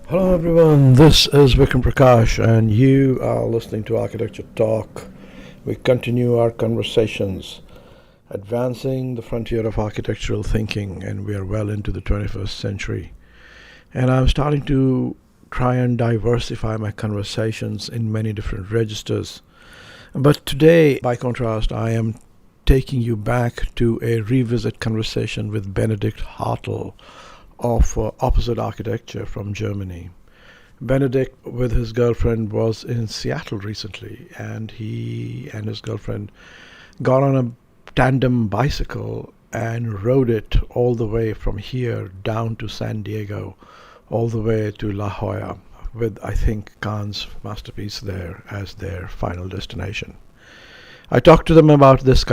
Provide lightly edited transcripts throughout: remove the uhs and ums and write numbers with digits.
Hello everyone, this is Vikram Prakash and you are listening to Architecture Talk. We continue our conversations, advancing the frontier of architectural thinking, and we are well into the 21st century. And I'm starting to try and diversify my conversations in many different registers. But today, by contrast, I am taking you back to a revisit conversation with Benedikt Hartl of Opposite Architecture from Germany. Benedikt, with his girlfriend, was in Seattle recently, and he and his girlfriend got on a tandem bicycle and rode it all the way from here down to San Diego, all the way to La Jolla, with, I think, Kahn's masterpiece there as their final destination. I talked to them about this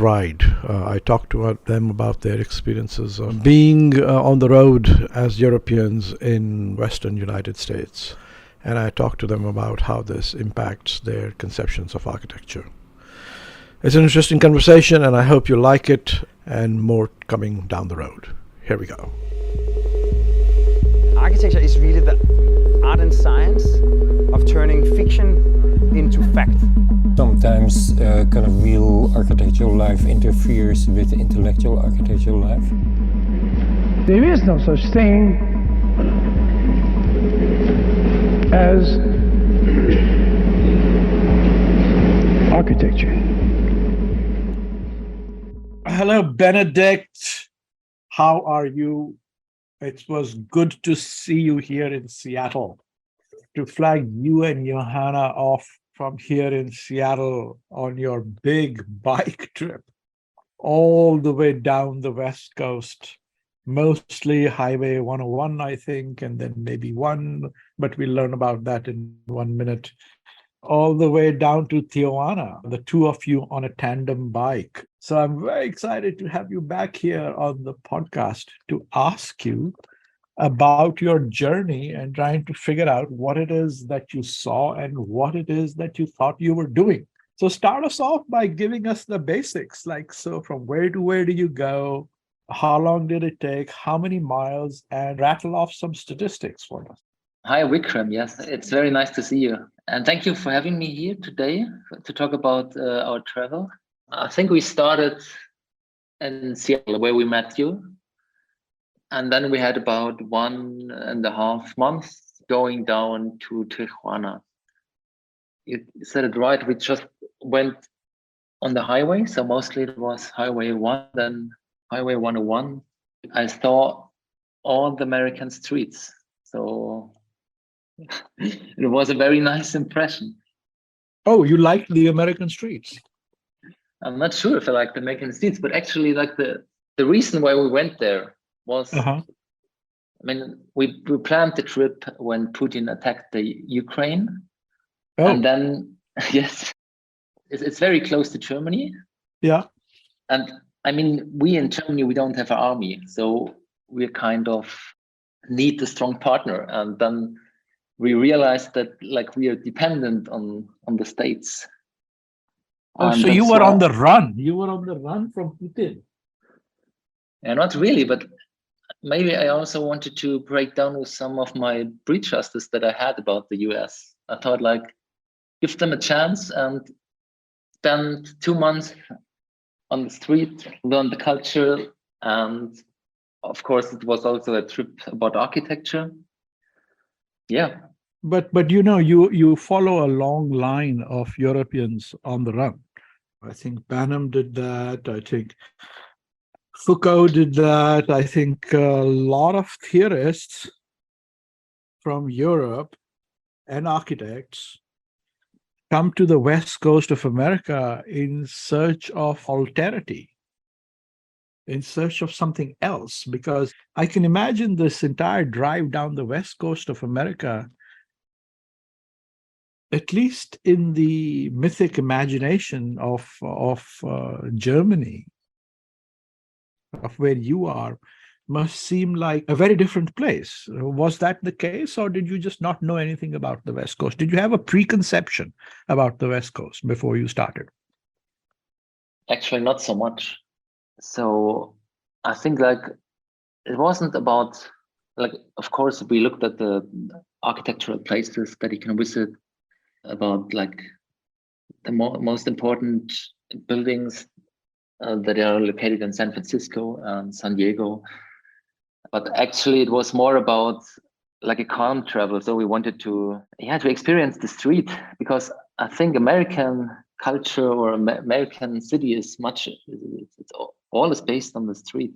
ride. I talked to them about their experiences of being on the road as Europeans in Western United States, and I talked to them about how this impacts their conceptions of architecture. It's an interesting conversation, and I hope you like it, and more coming down the road. Here we go. Architecture is really the art and science of turning fiction into fact. Sometimes kind of real architectural life interferes with intellectual architectural life. There is no such thing as architecture. Hello, Benedikt. How are you? It was good to see you here in Seattle. To flag you and Johanna off from here in Seattle on your big bike trip all the way down the West Coast, mostly Highway 101, I think, and then maybe one, but we'll learn about that in 1 minute, all the way down to Tijuana, the two of you on a tandem bike. So I'm very excited to have you back here on the podcast to ask you about your journey and trying to figure out what it is that you saw and what it is that you thought you were doing. So start us off by giving us the basics, like, so from where to where do you go? How long did it take? How many miles? And rattle off some statistics for us. Hi, Vikram. Yes, it's very nice to see you. And thank you for having me here today to talk about our travel. I think we started in Seattle, where we met you. And then we had about 1.5 months going down to Tijuana. You said it right. We just went on the highway. So mostly it was Highway 1, then Highway 101. I saw all the American streets. So it was a very nice impression. Oh, you liked the American streets? I'm not sure if I like the American streets, but actually, like the reason why we went there was, I mean, we planned the trip when Putin attacked the Ukraine. Oh. And then, yes, it's very close to Germany. Yeah. And I mean, we in Germany, we don't have an army. So we kind of need a strong partner. And then we realized that, like, we are dependent on the States. Oh, so you were on the run. You were on the run from Putin. Yeah, not really, but maybe I also wanted to break down with some of my prejudices that I had about the US. I thought, like, give them a chance and spend 2 months on the street, learn the culture. And of course, it was also a trip about architecture. Yeah. But you know, you follow a long line of Europeans on the run. I think Banham did that. I think Foucault did that. I think a lot of theorists from Europe and architects come to the West Coast of America in search of alterity, in search of something else, because I can imagine this entire drive down the West Coast of America, at least in the mythic imagination of Germany, of where you are, must seem like a very different place. Was that the case, or did you just not know anything about the West Coast? Did you have a preconception about the West Coast before you started? Actually, not so much. So I think, like, it wasn't about like, of course, we looked at the architectural places that you can visit, about like the most important buildings that are located in San Francisco and San Diego. But actually, it was more about like a calm travel. So we wanted to experience the street, because I think American culture or American city is it's all is based on the street.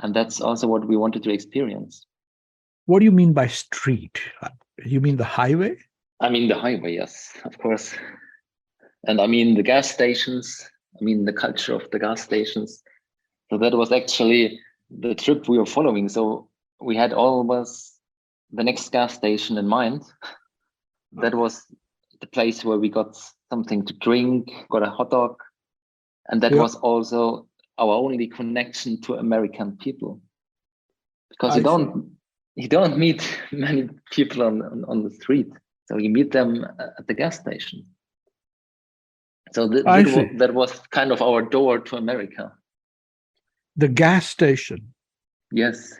And that's also what we wanted to experience. What do you mean by street? You mean the highway? I mean, the highway, yes, of course. And I mean, the gas stations, I mean, the culture of the gas stations. So that was actually the trip we were following. So we had always the next gas station in mind. That was the place where we got something to drink, got a hot dog. And that was also our only connection to American people. Because you don't meet many people on the street. So you meet them at the gas station. So that was kind of our door to America. The gas station. Yes.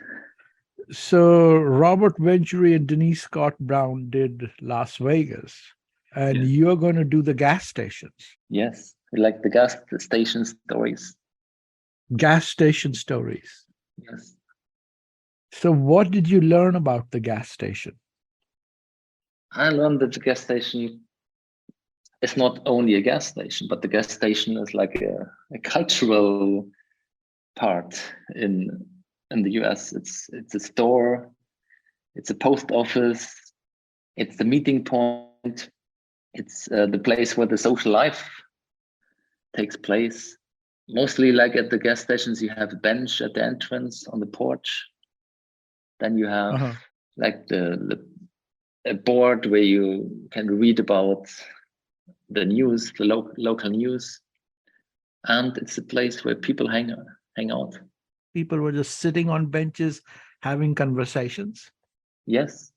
So Robert Venturi and Denise Scott Brown did Las Vegas, and you're going to do the gas stations. Yes, like the gas station stories. Gas station stories. Yes. So what did you learn about the gas station? I learned that the gas station is not only a gas station, but the gas station is like a cultural part in the US. It's a store, it's a post office, it's the meeting point, it's the place where the social life takes place. Mostly like at the gas stations, you have a bench at the entrance on the porch. Then you have like a board where you can read about the news, the local news. And it's a place where people hang out. People were just sitting on benches, having conversations. Yes.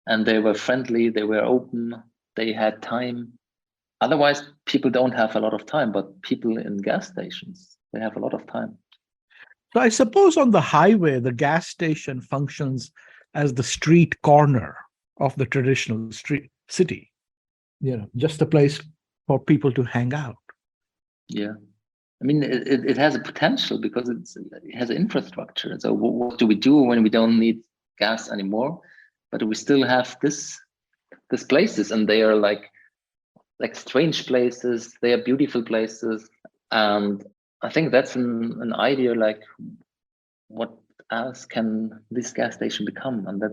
And they were friendly, they were open, they had time. Otherwise, people don't have a lot of time, but people in gas stations, they have a lot of time. So I suppose on the highway, the gas station functions as the street corner of the traditional city. Just a place for people to hang out. Yeah. I mean, it has a potential because it has infrastructure. So what do we do when we don't need gas anymore? But we still have these places, and they are like strange places. They are beautiful places. And I think that's an idea, like what else can this gas station become? And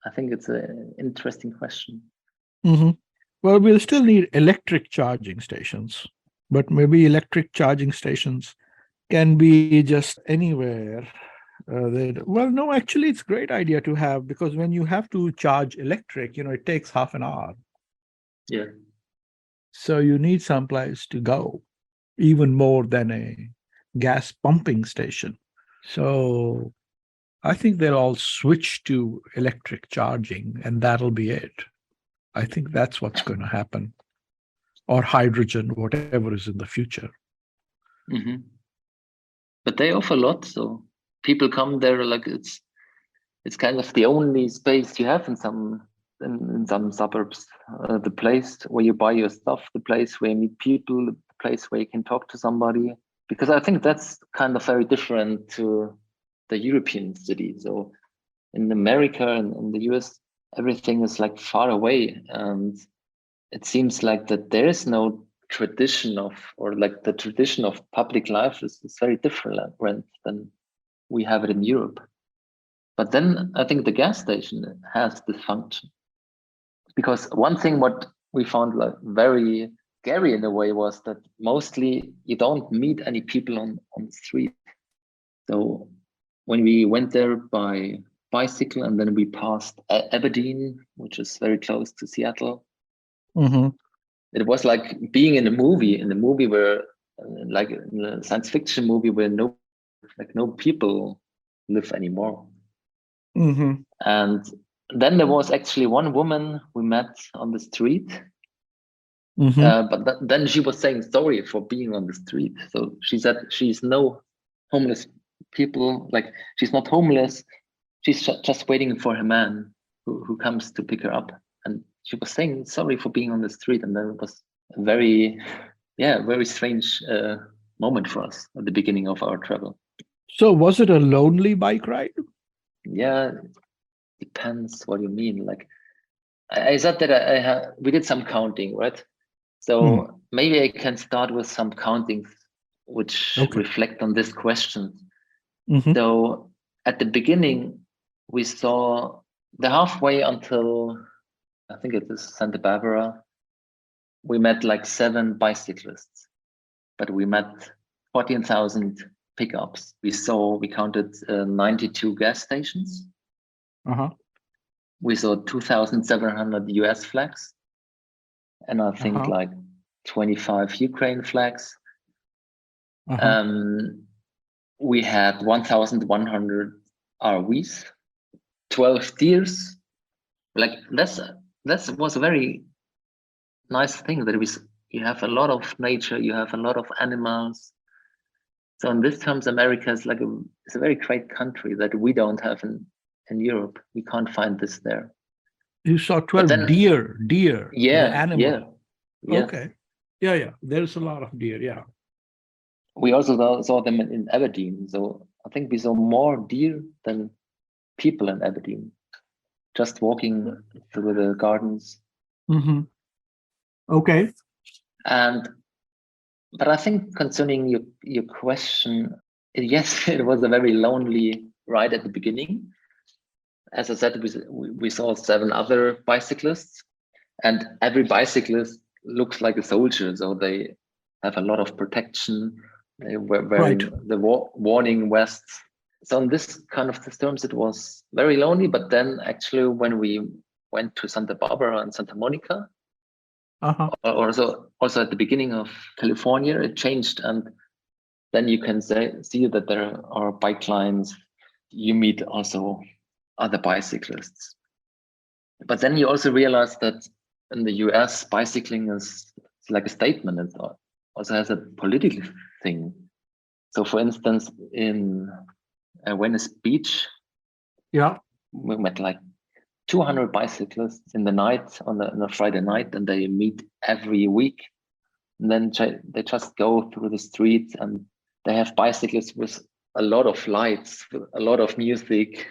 I think it's an interesting question. Mm-hmm. Well, we'll still need electric charging stations, but maybe electric charging stations can be just anywhere. No, actually, it's a great idea to have, because when you have to charge electric, it takes half an hour. Yeah. So you need someplace to go, even more than a gas pumping station. So I think they'll all switch to electric charging, and that'll be it. I think that's what's going to happen. Or hydrogen, whatever is in the future. Mm-hmm. But they offer a lot, so people come there like it's kind of the only space you have in some suburbs. The place where you buy your stuff, the place where you meet people, the place where you can talk to somebody. Because I think that's kind of very different to the European city. So in America and in the US, everything is like far away, and it seems like that there is no tradition the tradition of public life is very different than we have it in Europe. But then I think the gas station has this function, because one thing what we found like very scary in a way was that mostly you don't meet any people on the street. So when we went there by bicycle, and then we passed Aberdeen, which is very close to Seattle. Mm-hmm. It was like being in a movie where, like in a science fiction movie, where no people live anymore. Mm-hmm. And then there was actually one woman we met on the street. Mm-hmm. But then she was saying sorry for being on the street. So she said she's no homeless people, like she's not homeless. She's just waiting for her man who comes to pick her up. And she was saying sorry for being on the street. And that was a very strange moment for us at the beginning of our travel. So was it a lonely bike ride? Yeah, depends what you mean. Like I said that we did some counting, right? So maybe I can start with some countings which reflect on this question. So at the beginning, we saw the halfway until, I think it is Santa Barbara, we met like 7 bicyclists, but we met 14,000 pickups. We counted 92 gas stations. We saw 2,700 US flags, and I think like 25 Ukraine flags. We had 1,100 RVs, 12 deers. Like that was a very nice thing that you have a lot of nature, you have a lot of animals. So in this terms, America is it's a very great country that we don't have in Europe. We can't find this there. You saw 12 deer, yeah, the animal. Yeah. Okay. Yeah. There's a lot of deer, yeah. We also saw them in Aberdeen. So I think we saw more deer than people in Aberdeen, just walking through the gardens. Okay. But I think concerning your question, yes, it was a very lonely ride at the beginning. As I said, we saw 7 other bicyclists, and every bicyclist looks like a soldier. So they have a lot of protection. They were wearing the warning vests. So in this kind of terms, it was very lonely. But then actually when we went to Santa Barbara and Santa Monica, also at the beginning of California, it changed. And then you can see that there are bike lines. You meet also other bicyclists. But then you also realize that in the US, bicycling is like a statement. It also has a political thing. So for instance, in Venice Beach, we met like 200 bicyclists in the night on a Friday night, and they meet every week. And then they just go through the streets, and they have bicyclists with a lot of lights, with a lot of music.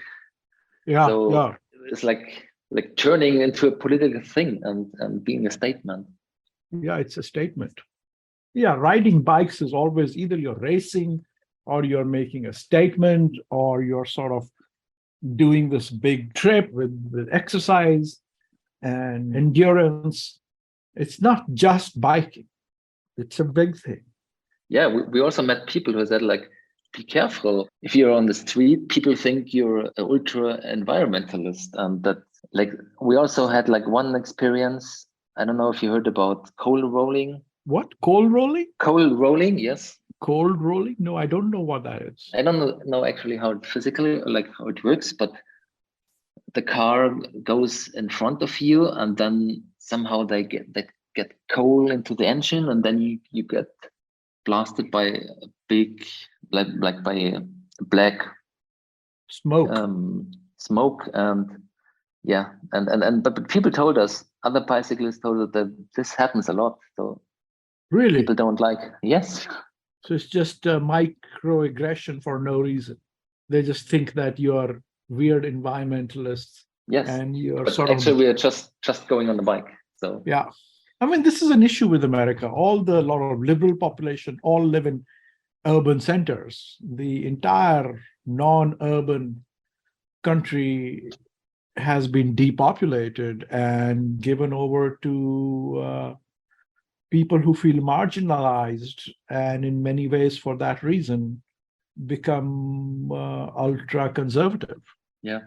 It's like turning into a political thing and being a statement. Yeah, it's a statement. Yeah, riding bikes is always either you're racing or you're making a statement or you're sort of doing this big trip with exercise and endurance. It's not just biking. It's a big thing. Yeah, we also met people who said like, be careful. If you're on the street, people think you're an ultra environmentalist. And that like, we also had like one experience. I don't know if you heard about coal rolling. What? Coal rolling? Coal rolling, yes. Coal rolling? No, I don't know what that is. I don't know actually how it works, but the car goes in front of you, and then somehow they get coal into the engine, and then you get blasted by a big by a black smoke. But people told us, other bicyclists told us that this happens a lot. So really, people don't like. Yes. So it's just a microaggression for no reason. They just think that you're weird environmentalists. Yes. And you're we are just going on the bike. So yeah. I mean, this is an issue with America. A lot of liberal population all live in urban centers. The entire non-urban country has been depopulated and given over to people who feel marginalized, and in many ways for that reason become ultra conservative. Yeah,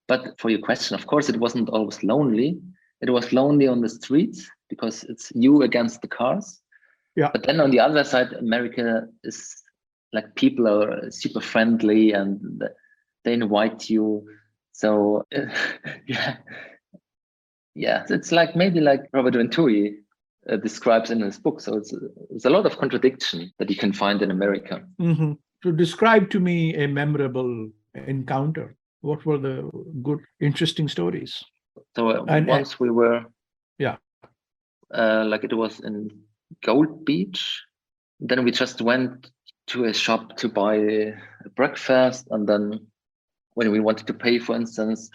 but for your question, of course, it wasn't always lonely. It was lonely on the streets because it's you against the cars. Yeah. But then on the other side, America is like, people are super friendly and they invite you. So it's like maybe like Robert Venturi describes in his book. So it's a lot of contradiction that you can find in America. Mm-hmm. So describe to me a memorable encounter. What were the good, interesting stories? So once we were, yeah, like it was in Gold Beach. Then we just went to a shop to buy a breakfast, and then when we wanted to pay, for instance,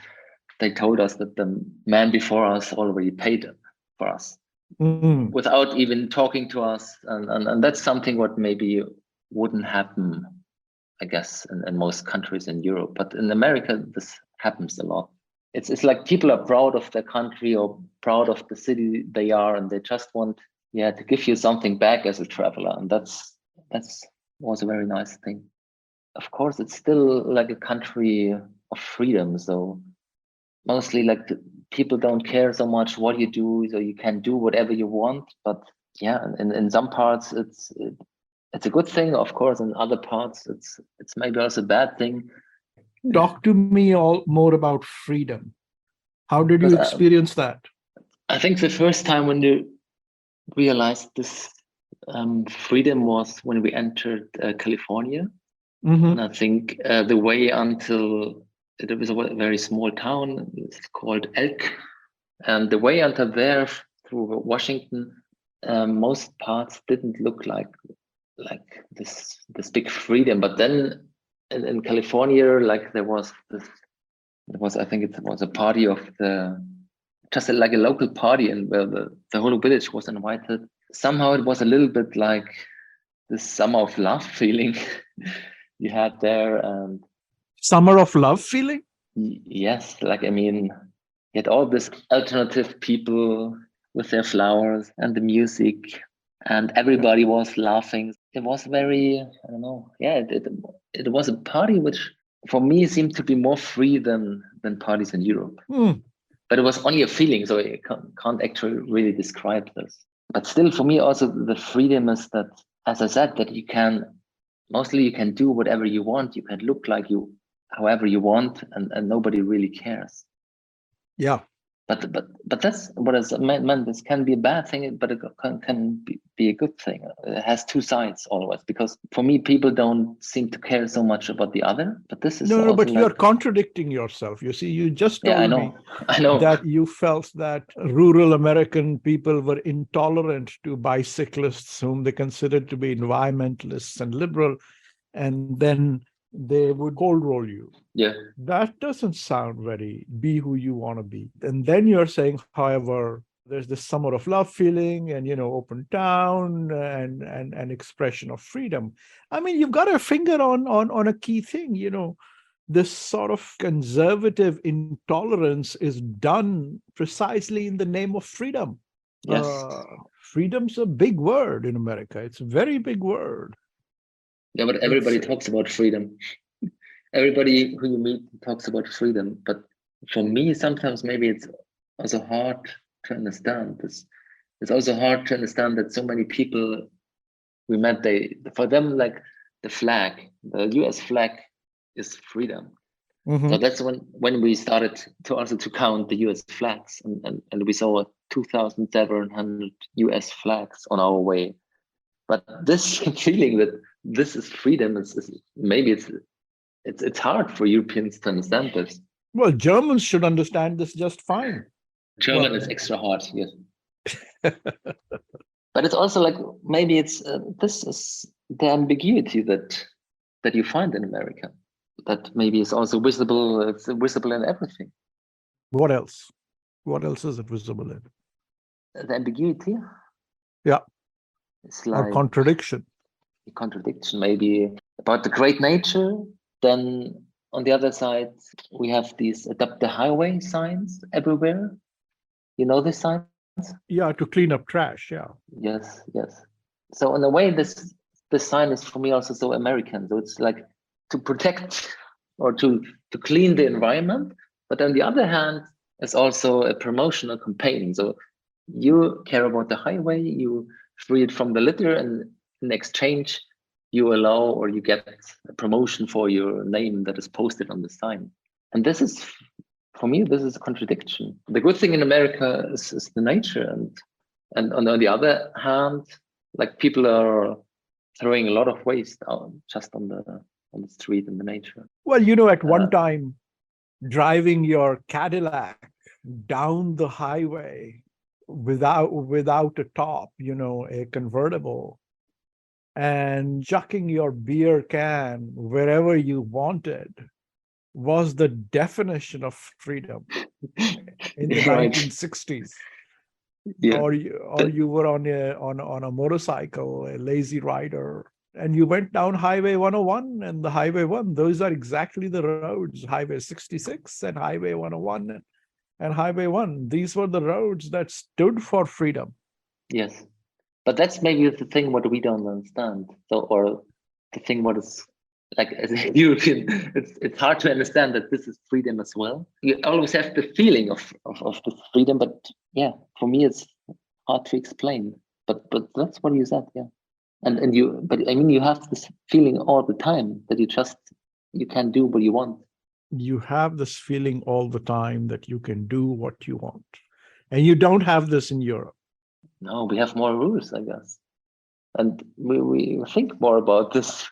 they told us that the man before us already paid for us without even talking to us, and that's something what maybe wouldn't happen, I guess, in most countries in Europe. But in America, this happens a lot. It's like people are proud of their country or proud of the city they are, and they just want, to give you something back as a traveler, and that's was a very nice thing. Of course, it's still like a country of freedom, so mostly like people don't care so much what you do, so you can do whatever you want. But yeah, in some parts it's a good thing, of course. In other parts, it's maybe also a bad thing. Talk to me more about freedom. How did you experience that? I think the first time when you realized this freedom was when we entered California. And I think the way until it was a very small town, it's called Elk, and the way until there through Washington, most parts didn't look like this big freedom. But then in California, like there was I think it was a party of just like a local party, and where the whole village was invited. Somehow it was a little bit like this summer of love feeling you had there. And summer of love feeling? Yes, like, I mean, you had all these alternative people with their flowers and the music, and everybody was laughing. It was very, I don't know, it was a party which for me seemed to be more free than parties in Europe. But it was only a feeling, so I can't actually really describe this. But still, for me, also the freedom is that, as I said, that you can do whatever you want. You can look like you, however you want, and nobody really cares. Yeah. But that's what is meant. This can be a bad thing, but it can be a good thing. It has two sides always, because for me, people don't seem to care so much about the other. But this is no, but you're contradicting yourself. You see, you just told me that you felt that rural American people were intolerant to bicyclists, whom they considered to be environmentalists and liberal, and then they would cold roll you. Yeah. That doesn't sound very be who you want to be. And then you're saying, however, there's this summer of love feeling and, open town and an expression of freedom. I mean, you've got a finger on a key thing, this sort of conservative intolerance is done precisely in the name of freedom. Yes. Freedom's a big word in America. It's a very big word. Yeah, but everybody talks about freedom. Everybody who you meet talks about freedom. But for me, sometimes maybe it's also hard to understand this. It's also hard to understand that so many people we met, for them, like the flag, the US flag is freedom. So that's when we started to count the US flags, and we saw 2,700 US flags on our way. But this feeling that this is freedom is maybe it's hard for Europeans to understand this. Well, Germans should understand this just fine. German is extra hard, yes. But it's also like maybe it's this is the ambiguity that you find in America, that maybe is also visible. It's visible in everything. What else? What else is it visible in? The ambiguity. Yeah. It's like contradiction. Contradiction, maybe about the great nature. Then on the other side, we have these adopt the highway signs everywhere. You know these signs? Yeah, to clean up trash. Yeah. Yes. So in a way, this sign is for me also so American. So it's like to protect or to clean the environment. But on the other hand, it's also a promotional campaign. So you care about the highway, you free it from the litter, and in exchange, you allow or you get a promotion for your name that is posted on the sign. And this is, for me, this is a contradiction. The good thing in America is the nature, and on the other hand, like people are throwing a lot of waste out just on the street in the nature. Well, you know, at one time, driving your Cadillac down the highway without a top, you know, a convertible, and chucking your beer can wherever you wanted was the definition of freedom in the Right. 1960s. Yeah. Or you were on a motorcycle, a lazy rider, and you went down Highway 101 and the Highway 1. Those are exactly the roads, Highway 66 and Highway 101 and Highway 1. These were the roads that stood for freedom. Yes. But that's maybe the thing what we don't understand. So, or the thing what is like as a European, it's hard to understand that this is freedom as well. You always have the feeling of the freedom, but yeah, for me it's hard to explain. But that's what you said, yeah. And you, but I mean, you have this feeling all the time that you can do what you want. You have this feeling all the time that you can do what you want, and you don't have this in Europe. No, we have more rules, I guess, and we think more about this.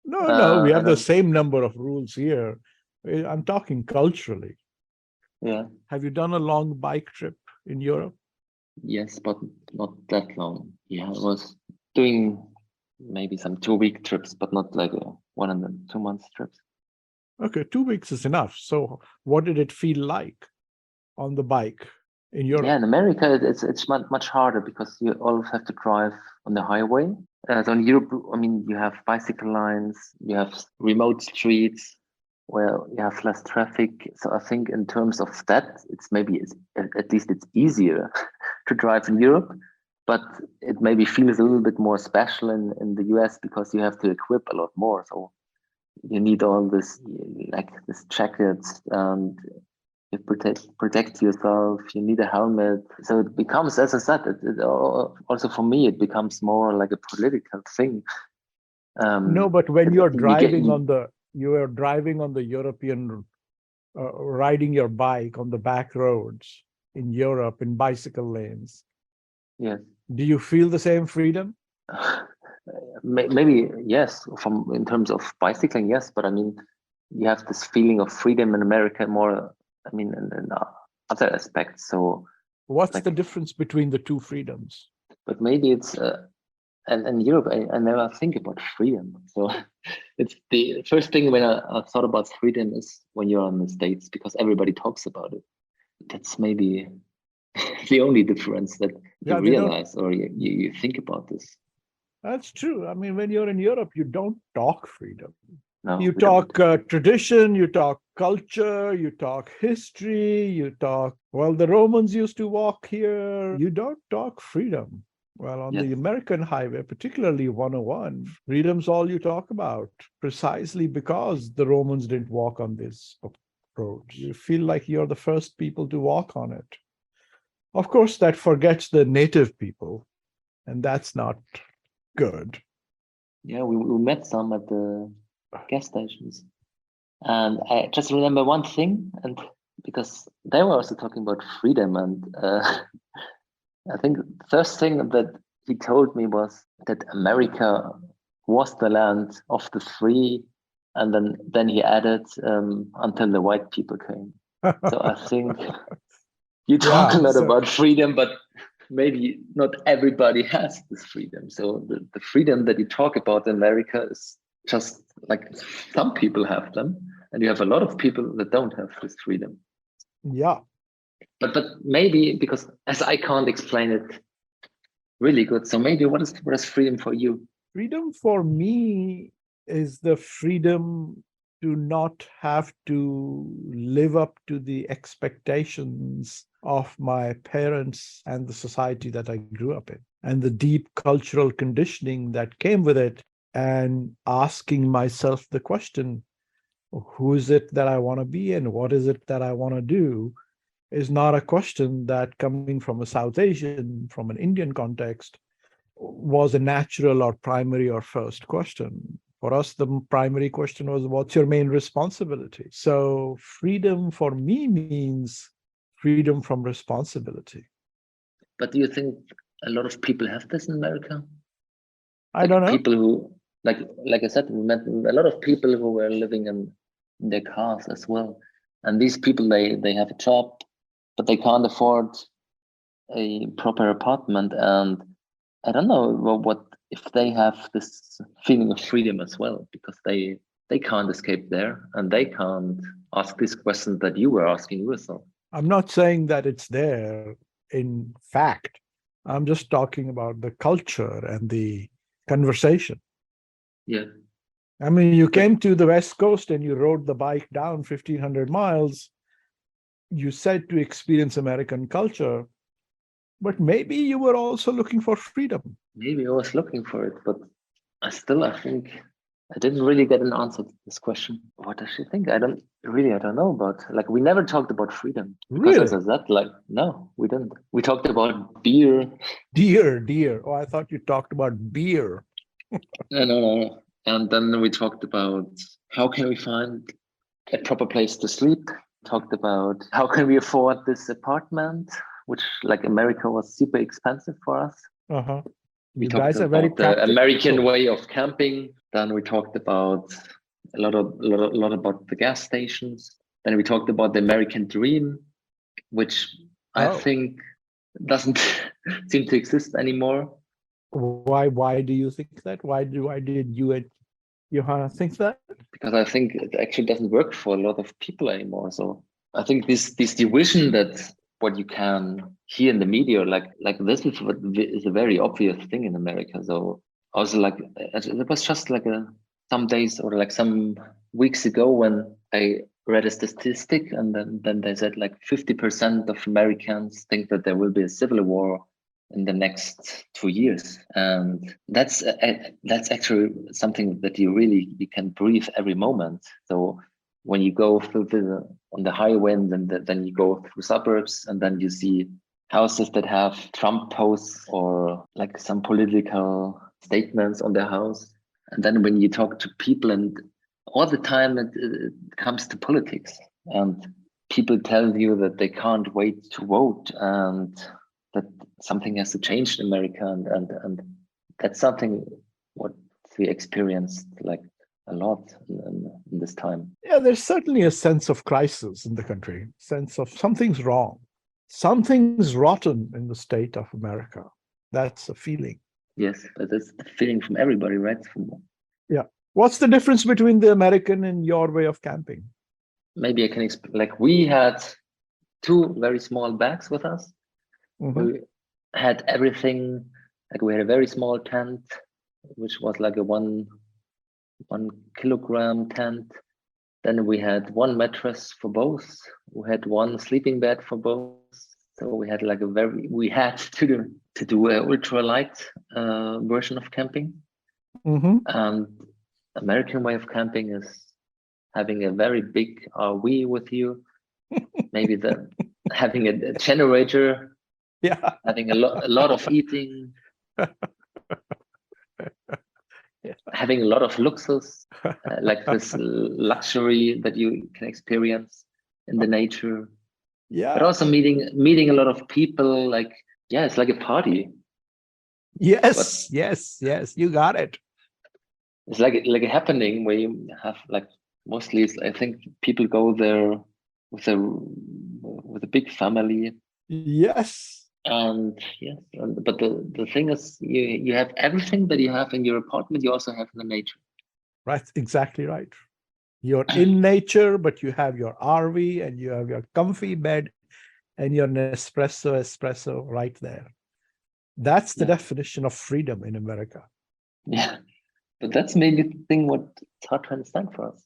No, we have the same number of rules here. I'm talking culturally. Yeah. Have you done a long bike trip in Europe? Yes, but not that long. Yeah, I was doing maybe some 2-week trips, but not like a 1 and 2 month trips. Okay, 2 weeks is enough. So what did it feel like on the bike in Europe? Yeah, in America, it's much harder because you always have to drive on the highway. So in Europe, I mean, you have bicycle lines, you have remote streets where you have less traffic. So I think in terms of that, at least it's easier to drive in Europe, but it maybe feels a little bit more special in the US because you have to equip a lot more. So you need all this, like this jackets, and you protect yourself. You need a helmet. So it becomes, as I said, also for me, it becomes more like a political thing. No, but when you're driving on the European, riding your bike on the back roads in Europe in bicycle lanes. Yes. Do you feel the same freedom? Maybe yes, in terms of bicycling, yes. But I mean, you have this feeling of freedom in America more. I mean, in other aspects. So, what's the difference between the two freedoms? But maybe it's, and in Europe, I never think about freedom. So, it's the first thing when I thought about freedom is when you're in the States, because everybody talks about it. That's maybe the only difference that you realize or you think about this. That's true. I mean, when you're in Europe, you don't talk freedom. No, you talk tradition, you talk culture, you talk history, you talk, well, the Romans used to walk here. You don't talk freedom. Well, on the American highway, particularly 101, freedom's all you talk about, precisely because the Romans didn't walk on this road. You feel like you're the first people to walk on it. Of course, that forgets the native people, and that's not good. Yeah, we met some at the gas stations, and I just remember one thing, and because they were also talking about freedom, and I think the first thing that he told me was that America was the land of the free, and then he added until the white people came. So I think you talk a lot about freedom, but maybe not everybody has this freedom. So the freedom that you talk about in America is just like some people have them, and you have a lot of people that don't have this freedom. Yeah. But maybe because as I can't explain it really good, so maybe what is freedom for you? Freedom for me is the freedom to not have to live up to the expectations of my parents and the society that I grew up in, and the deep cultural conditioning that came with it, and asking myself the question, who is it that I want to be and what is it that I want to do, is not a question that, coming from a South Asian, from an Indian context, was a natural or primary or first question. For us, the primary question was, what's your main responsibility? So freedom for me means freedom from responsibility. But do you think a lot of people have this in America? I don't know. People who, like I said, we met a lot of people who were living in their cars as well. And these people, they have a job, but they can't afford a proper apartment. And I don't know what if they have this feeling of freedom as well, because they can't escape there and they can't ask these questions that you were asking yourself. I'm not saying that it's there in fact. I'm just talking about the culture and the conversation. Yeah. I mean, you came to the West Coast and you rode the bike down 1,500 miles. You said to experience American culture, but maybe you were also looking for freedom. Maybe I was looking for it, but I think I didn't really get an answer to this question. What does she think? I don't know about, like, we never talked about freedom. Because Really? as that, like, no, we didn't. We talked about beer. Deer. Oh, I thought you talked about beer. No. And then we talked about how can we find a proper place to sleep. Talked about how can we afford this apartment, which, like, America was super expensive for us. Uh-huh. We You talked guys are about very the practical. American way of camping. Then we talked about a lot about the gas stations. Then we talked about the American dream, which I think doesn't seem to exist anymore. Why do you think that? Why did you and Johanna think that? Because I think it actually doesn't work for a lot of people anymore. So I think this division, that what you can hear in the media, like this is a very obvious thing in America. So also, like, it was just like some days or like some weeks ago when I read a statistic, and then they said like 50% of Americans think that there will be a civil war in the next 2 years, and that's actually something that you can breathe every moment. So when you go through on the highway, and then you go through suburbs, and then you see houses that have Trump posts or like some political statements on their house, and then when you talk to people, and all the time it comes to politics, and people tell you that they can't wait to vote, and that something has to change in America, and that's something what we experienced like a lot in this time. Yeah, there's certainly a sense of crisis in the country, sense of something's wrong, something's rotten in the state of America. That's a feeling. Yes, but that's the feeling from everybody, right? Yeah. What's the difference between the American and your way of camping? Maybe I can explain. Like, we had 2 very small bags with us. Mm-hmm. We had everything. Like, we had a very small tent, which was like a 1 kilogram tent. Then we had 1 mattress for both. We had 1 sleeping bed for both. So we had like we had to do an ultralight version of camping. Mm-hmm. And American way of camping is having a very big RV with you, maybe having a generator, Yeah. having a lot of eating, Yeah. having a lot of luxus, like this luxury that you can experience in the nature. Yeah. But also meeting a lot of people. Like, yeah, it's like a party. Yes, yes, you got it. It's like a happening where you have, like, mostly I think people go there with a big family. Yes. And yes, but the thing is, you have everything that you have in your apartment, you also have in the nature. Right, exactly right. You're in nature, but you have your RV and you have your comfy bed and your espresso right there. That's the definition of freedom in America. Yeah, but that's maybe the thing what it's hard to understand for us.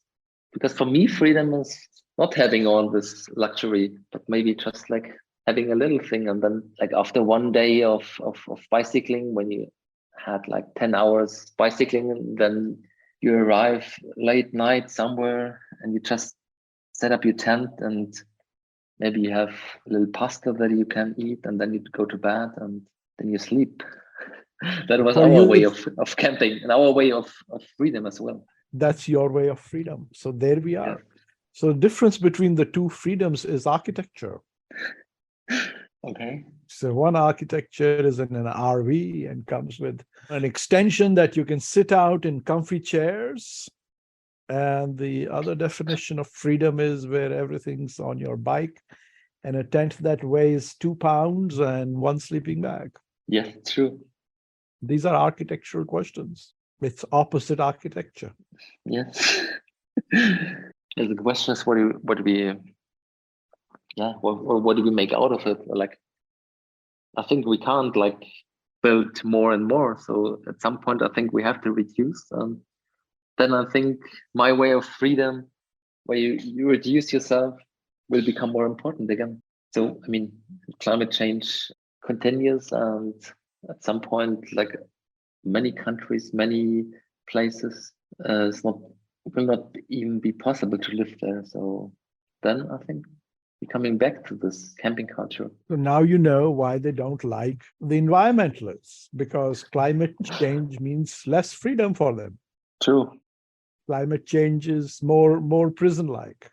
Because for me, freedom is not having all this luxury, but maybe just like having a little thing. And then, like, after 1 day of bicycling, when you had like 10 hours bicycling, and then you arrive late night somewhere and you just set up your tent, and maybe you have a little pasta that you can eat, and then you go to bed and then you sleep. That was our way of camping, and our way of freedom as well. That's your way of freedom. So there we are. So the difference between the 2 freedoms is architecture. Okay. So one architecture is in an RV and comes with an extension that you can sit out in comfy chairs. And the other definition of freedom is where everything's on your bike and a tent that weighs 2 pounds and one sleeping bag. Yes, true. These are architectural questions. It's opposite architecture. Yes. The question is, what do we make out of it? Like, I think we can't like build more and more. So at some point, I think we have to reduce. Then I think my way of freedom, where you reduce yourself, will become more important again. So, I mean, climate change continues, and at some point, like many countries, many places, will not even be possible to live there. So then I think we're coming back to this camping culture. So now you know why they don't like the environmentalists, because climate change means less freedom for them. True. Climate change is more prison-like.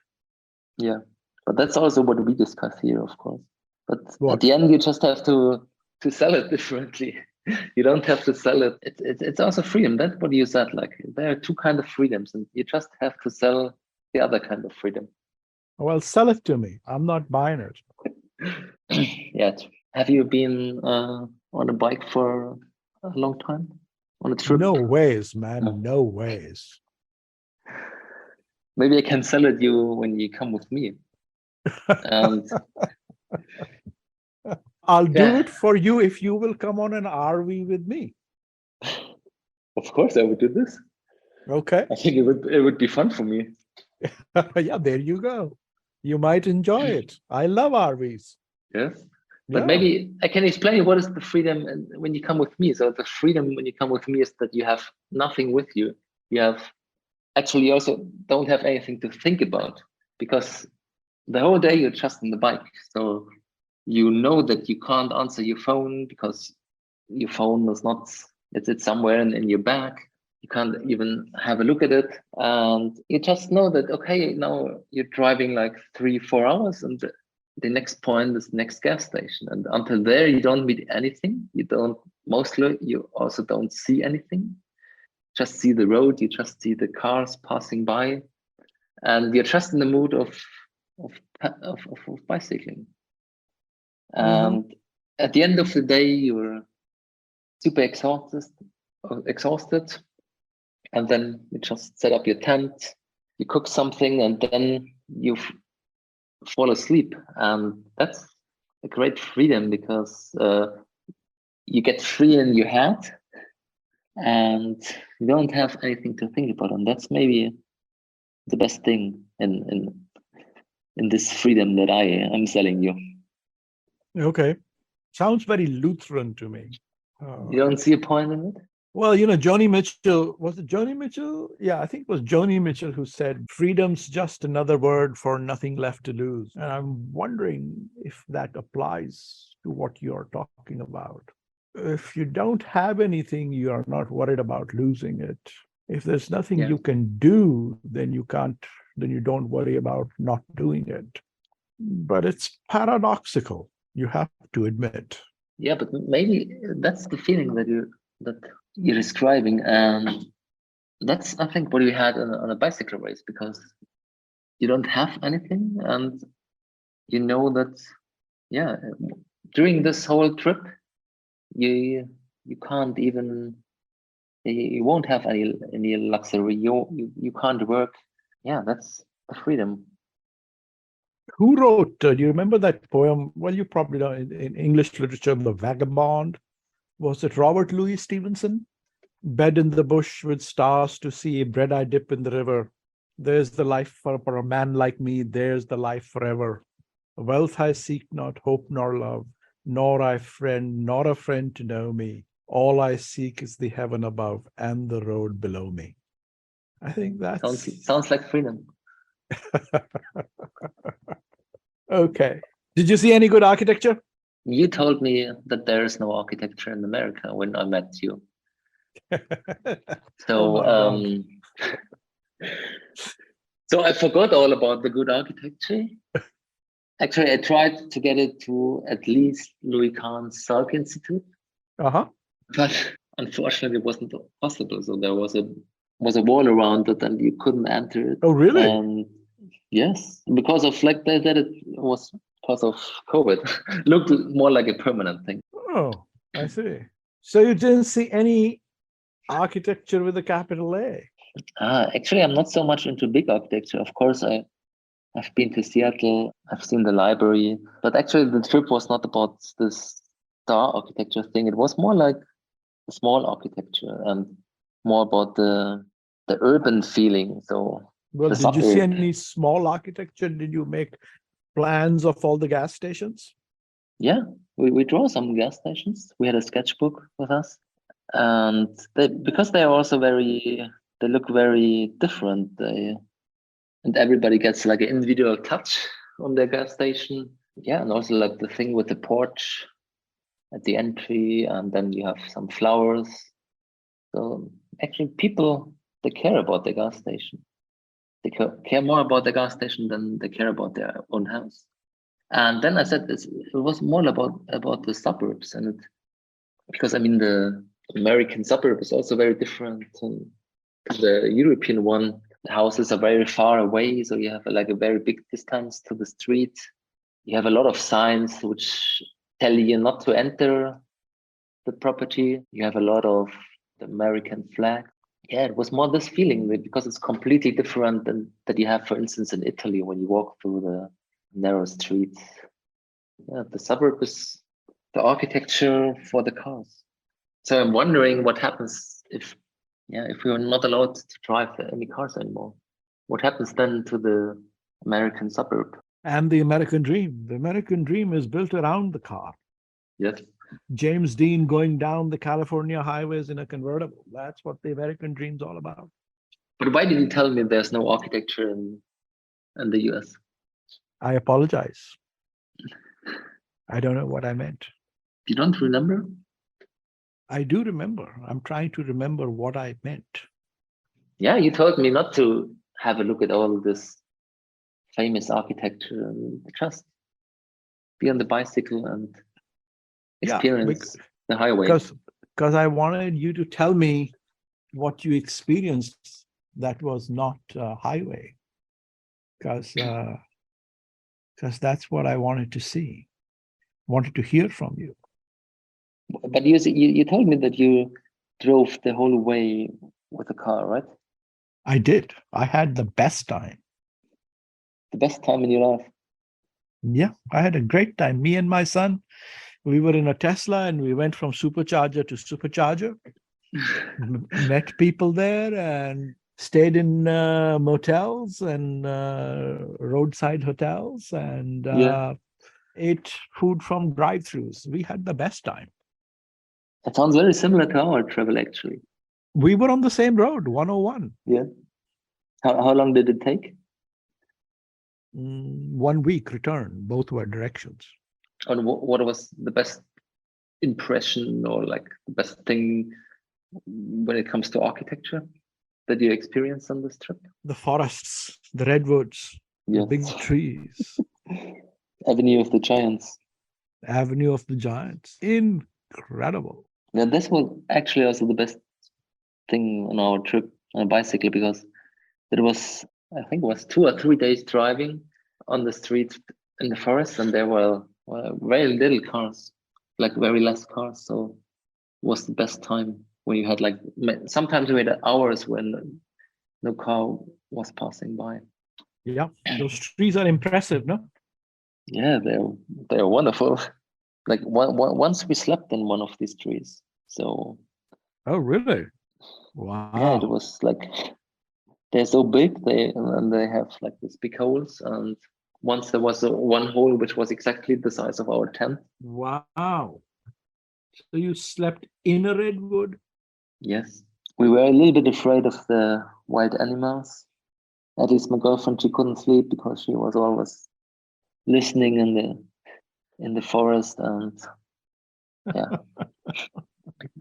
Yeah, but that's also what we discuss here, of course. But What? at the end, you just have to sell it differently. You don't have to sell it. It's also freedom. That's what you said. Like, there are two kinds of freedoms, and you just have to sell the other kind of freedom. Well, sell it to me. I'm not buying it. Yeah. Have you been on a bike for a long time? On a trip? No ways, man. No ways. Maybe I can sell it you when you come with me. And I'll do it for you if you will come on an RV with me. Of course, I would do this. Okay. I think it would be fun for me. Yeah, there you go. You might enjoy it. I love RVs. Yes. But Yeah. maybe I can explain what is the freedom when you come with me. So the freedom when you come with me is that you have nothing with you. You have actually also don't have anything to think about, because the whole day you're just on the bike. So you know that you can't answer your phone because your phone is not, it's somewhere in your bag. You can't even have a look at it. And you just know that, okay, now you're driving like 3-4 hours and the next point is the next gas station. And until there, you don't meet anything. You also don't see anything. Just see the road, you just see the cars passing by. And you're just in the mood of bicycling. And at the end of the day, you're super exhausted, and then you just set up your tent, you cook something, and then you fall asleep. And that's a great freedom, because you get free in your head, and you don't have anything to think about. And that's maybe the best thing in this freedom that I am selling you. Okay. Sounds very Lutheran to me. You don't see a point in it? Well, Joni Mitchell, was it Joni Mitchell? Yeah, I think it was Joni Mitchell who said, freedom's just another word for nothing left to lose. And I'm wondering if that applies to what you're talking about. If you don't have anything, you are not worried about losing it. If there's nothing you can do, then you don't worry about not doing it. But it's paradoxical, you have to admit. Yeah, but maybe that's the feeling that you're describing, and that's, I think, what we had on a bicycle race, because you don't have anything, and you know that, yeah, during this whole trip, you can't even, you won't have any luxury. You can't work. Yeah, that's the freedom. Who wrote, do you remember that poem? Well, you probably know in English literature, The Vagabond. Was it Robert Louis Stevenson? Bed in the bush with stars to see, bread I dip in the river. There's the life for a man like me, there's the life forever. Wealth I seek not, hope nor love, nor a friend to know me. All I seek is the heaven above and the road below me. I think that sounds like freedom. Okay. Did you see any good architecture? You told me that there is no architecture in America when I met you. So, so I forgot all about the good architecture, Actually, I tried to get it to at least Louis Kahn's Salk Institute, Uh-huh. but unfortunately it wasn't possible. So there was a wall around it and you couldn't enter it. Oh, really? And yes, because of like that it was because of COVID. Looked more like a permanent thing. Oh, I see. So you didn't see any architecture with a capital A? Actually, I'm not so much into big architecture. Of course, I've been to Seattle, I've seen the library, but actually the trip was not about this star architecture thing. It was more like a small architecture and more about the urban feeling. So Well, the did you see suburb. any small architecture? Did you make plans of all the gas stations? Yeah, we draw some gas stations. We had a sketchbook with us. And because they are also they look very different. And everybody gets like an individual touch on their gas station. Yeah, and also like the thing with the porch at the entry, and then you have some flowers. So actually people, they care about the gas station. They care more about the gas station than they care about their own house. And then I said it was more about the suburbs, and because I mean the American suburb is also very different to the European one. The houses are very far away, so you have like a very big distance to the street. You have a lot of signs which tell you not to enter the property. You have a lot of the American flag. Yeah, it was more this feeling because it's completely different than that you have, for instance, in Italy when you walk through the narrow streets. Yeah, the suburb is the architecture for the cars. So I'm wondering what happens if we are not allowed to drive any cars anymore. What happens then to the American suburb? And the American dream. The American dream is built around the car. Yes. James Dean going down the California highways in a convertible. That's what the American dream's all about. But why did you tell me there's no architecture in the US? I apologize. I don't know what I meant. You don't remember? I do remember. I'm trying to remember what I meant. Yeah, you told me not to have a look at all this famous architecture and just be on the bicycle and experience the highway. Because I wanted you to tell me what you experienced that was not a highway. Because that's what I wanted to see, wanted to hear from you. But you told me that you drove the whole way with a car, right? I did. I had the best time. The best time in your life? Yeah, I had a great time. Me and my son, we were in a Tesla and we went from supercharger to supercharger, met people there and stayed in motels and roadside hotels and ate food from drive-thrus. We had the best time. It sounds very similar to our travel, actually. We were on the same road, 101. Yeah. How long did it take? 1 week return, both were directions. And what was the best impression or like the best thing when it comes to architecture that you experienced on this trip? The forests, the redwoods, the big trees. Avenue of the Giants. Avenue of the Giants. Incredible. Yeah, this was actually also the best thing on our trip on a bicycle, because it was, I think it was 2 or 3 days driving on the streets in the forest, and there were very little cars, like very less cars. So it was the best time when you had like, sometimes we had hours when no car was passing by. Yeah, those trees are impressive, no? Yeah, they're wonderful. Like once we slept in one of these trees. So. Oh, really? Wow. Yeah, it was like, they're so big, and they have like these big holes. And once there was one hole which was exactly the size of our tent. Wow. So you slept in a redwood? Yes. We were a little bit afraid of the wild animals. At least my girlfriend, she couldn't sleep because she was always listening in the forest, and yeah.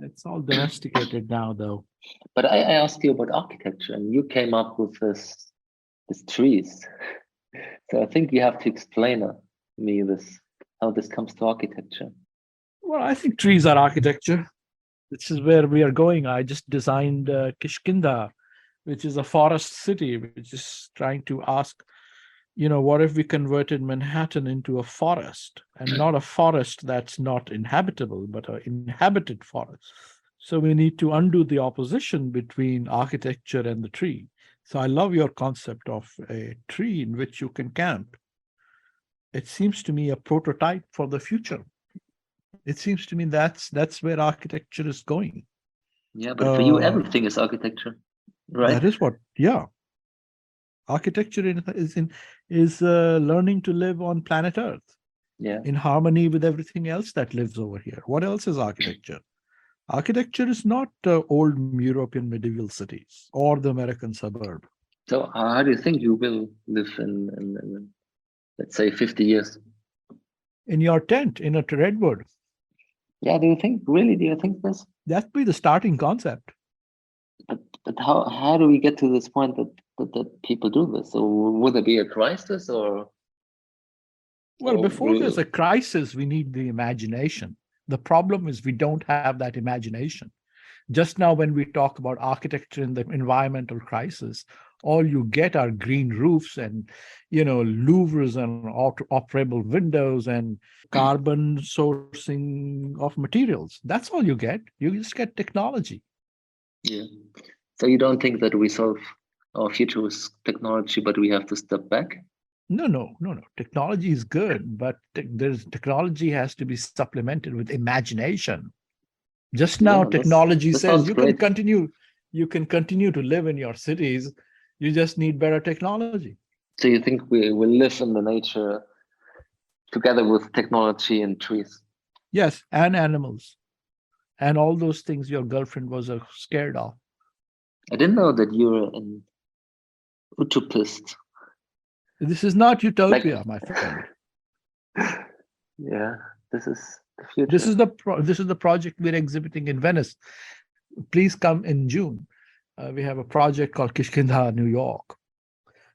It's all domesticated now, though. But I asked you about architecture, and you came up with these trees. So I think you have to explain me how this comes to architecture. Well, I think trees are architecture. This is where we are going. I just designed Kishkinda, which is a forest city, which is trying to ask, what if we converted Manhattan into a forest, and not a forest that's not inhabitable, but an inhabited forest. So we need to undo the opposition between architecture and the tree. So I love your concept of a tree in which you can camp. It seems to me a prototype for the future. It seems to me that's where architecture is going. Yeah, but for you, everything is architecture, right? That is what, yeah. Architecture is learning to live on planet Earth, in harmony with everything else that lives over here. What else is architecture? Architecture is not old European medieval cities or the American suburb. So how do you think you will live in let's say 50 years? In your tent, in a redwood. Yeah, do you think this? That'd be the starting concept. But how do we get to this point that people do this? So would there be a crisis or? Well, before there's a crisis, we need the imagination. The problem is we don't have that imagination. Just now, when we talk about architecture in the environmental crisis, all you get are green roofs and, louvres and operable windows and carbon sourcing of materials. That's all you get. You just get technology. Yeah. So you don't think that we solve our future with technology, but we have to step back? No. Technology is good, but technology has to be supplemented with imagination. Just now, technology says you can continue to live in your cities. You just need better technology. So you think we will live in the nature together with technology and trees? Yes, and animals. And all those things your girlfriend was scared of. I didn't know that you're an utopist. This is not utopia, my friend. Yeah, this is the future. This is the project we're exhibiting in Venice. Please come in June. We have a project called Kishkinda, New York.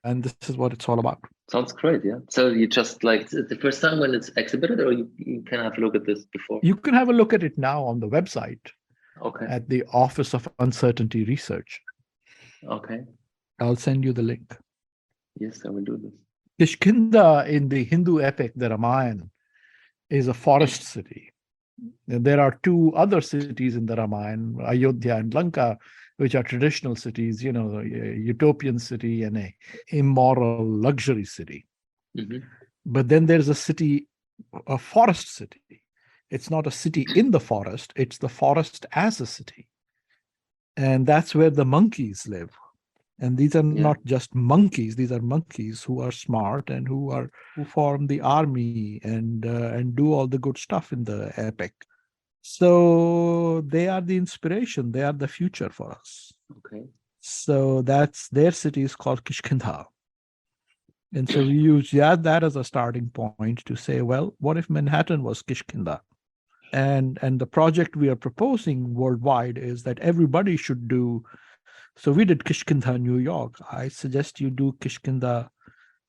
And this is what it's all about. Sounds great, yeah. So you just the first time when it's exhibited, or you can have a look at this before? You can have a look at it now on the website. Okay. At the Office of Uncertainty Research. Okay. I'll send you the link. Yes, I will do this. Kishkinda in the Hindu epic, the Ramayana, is a forest city. There are two other cities in the Ramayana, Ayodhya and Lanka, which are traditional cities, a utopian city and a immoral luxury city. Mm-hmm. But then there's a forest city. It's not a city in the forest, it's the forest as a city. And that's where the monkeys live. And these are not just monkeys, these are monkeys who are smart and who form the army and do all the good stuff in the epic. So they are the inspiration, they are the future for us. Okay. So that's their city is called Kishkinda. And so we use that as a starting point to say, well, what if Manhattan was Kishkinda? And the project we are proposing worldwide is that everybody should do. So we did Kishkinda, New York. I suggest you do Kishkinda,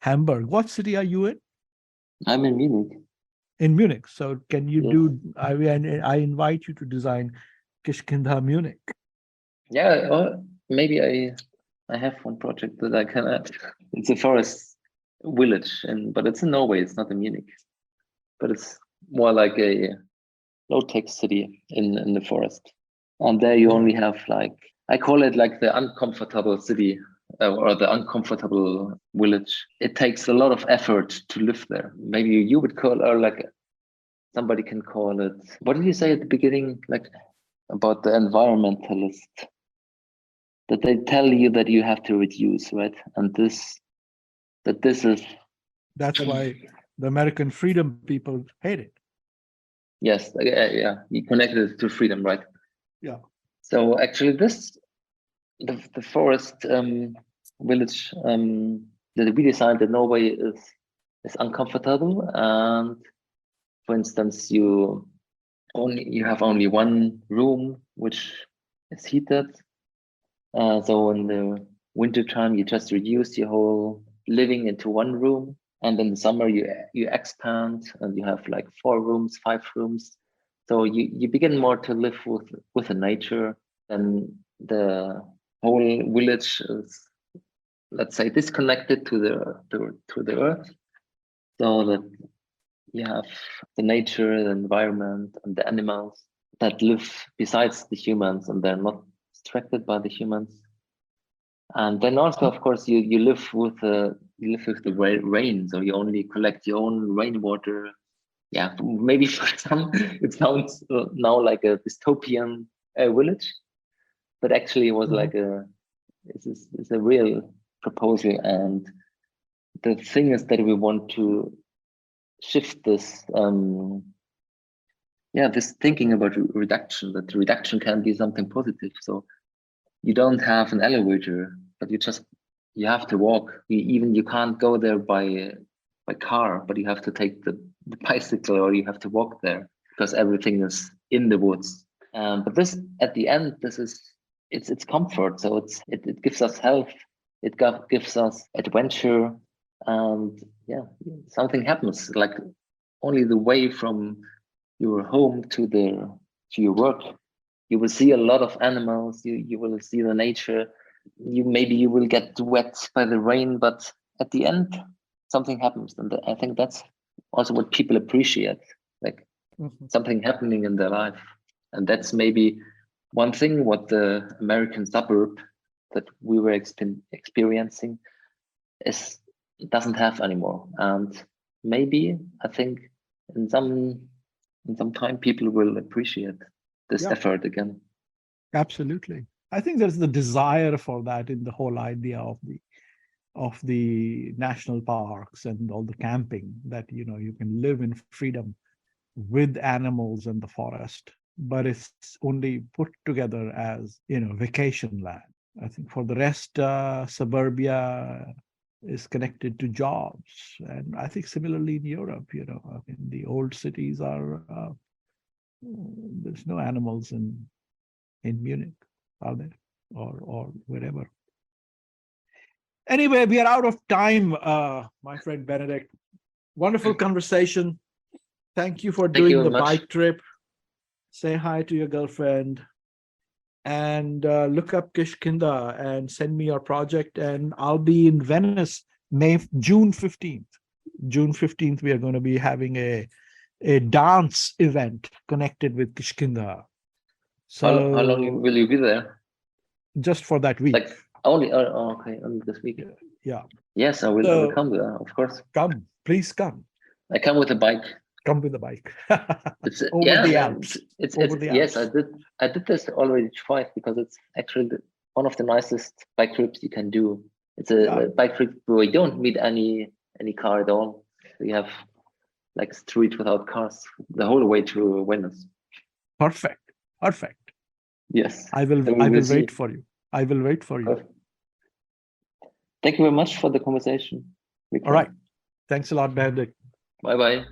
Hamburg. What city are you in? I'm in Munich. In Munich. So can you do? I invite you to design Kishkinda, Munich. Yeah, or maybe I have one project that I can. It's a forest village, but it's in Norway. It's not in Munich, but it's more like a low-tech city in the forest. And there you only have I call it the uncomfortable city or the uncomfortable village. It takes a lot of effort to live there. Maybe you would call, or somebody can call it, what did you say at the beginning, about the environmentalist? That they tell you that you have to reduce, right? And this is... That's why the American freedom people hate it. Yes, yeah, you connected it to freedom, right? Yeah. So actually the forest village that we designed in Norway is uncomfortable, and for instance you have only one room which is heated, so in the winter time you just reduce your whole living into one room, And in the summer you expand and you have like 4 rooms, 5 rooms. So you begin more to live with the nature, and the whole village is, let's say, disconnected to the earth, so that you have the nature, the environment, and the animals that live besides the humans, and they're not distracted by the humans. And then also, of course, you live with the rain, so you only collect your own rainwater. Yeah, maybe for some it sounds now like a dystopian village, but actually it was like it's a real proposal. And the thing is that we want to shift this this thinking about reduction, that reduction can be something positive. So you don't have an elevator, but you have to walk. You can't go there by car, but you have to take the bicycle, or you have to walk there, because everything is in the woods. But this, at the end, it's comfort. So it gives us health. It gives us adventure, and something happens. Like only the way from your home to your work, you will see a lot of animals. You will see the nature. You will get wet by the rain, but at the end, something happens, and I think that's also what people appreciate, like something happening in their life. And that's maybe one thing what the American suburb that we were experiencing doesn't have anymore. And maybe I think in some time people will appreciate this effort again. Absolutely. I think there's the desire for that in the whole idea of the national parks and all the camping, that you can live in freedom with animals in the forest, but it's only put together as vacation land. I think for the rest, suburbia is connected to jobs, and I think similarly in Europe, the old cities are there's no animals in Munich, are there, or wherever. Anyway, we are out of time, my friend Benedikt. Wonderful conversation. Thank you for doing the bike trip. Say hi to your girlfriend, and look up Kishkinda and send me your project. And I'll be in Venice June 15th. June 15th, we are going to be having a dance event connected with Kishkinda. So how long will you be there? Just for that week. Like only this week. Yeah. Yes, I will come there, of course. Please come. I come with a bike. Come with a bike. It's over the Alps. Yes, I did this already twice, because it's actually one of the nicest bike trips you can do. It's a bike trip where you don't meet any car at all. You have like street without cars the whole way to Venice. Perfect. Yes. I will wait for you. I will wait for you. Perfect. Thank you very much for the conversation. All right. Thanks a lot, Benedikt. Bye-bye.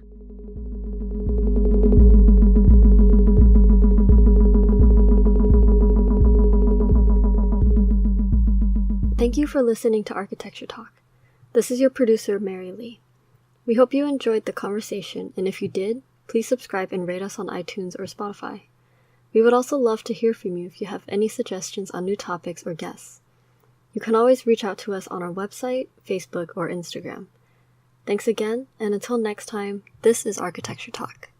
Thank you for listening to Architecture Talk. This is your producer, Mary Lee. We hope you enjoyed the conversation, and if you did, please subscribe and rate us on iTunes or Spotify. We would also love to hear from you if you have any suggestions on new topics or guests. You can always reach out to us on our website, Facebook, or Instagram. Thanks again, and until next time, this is Architecture Talk.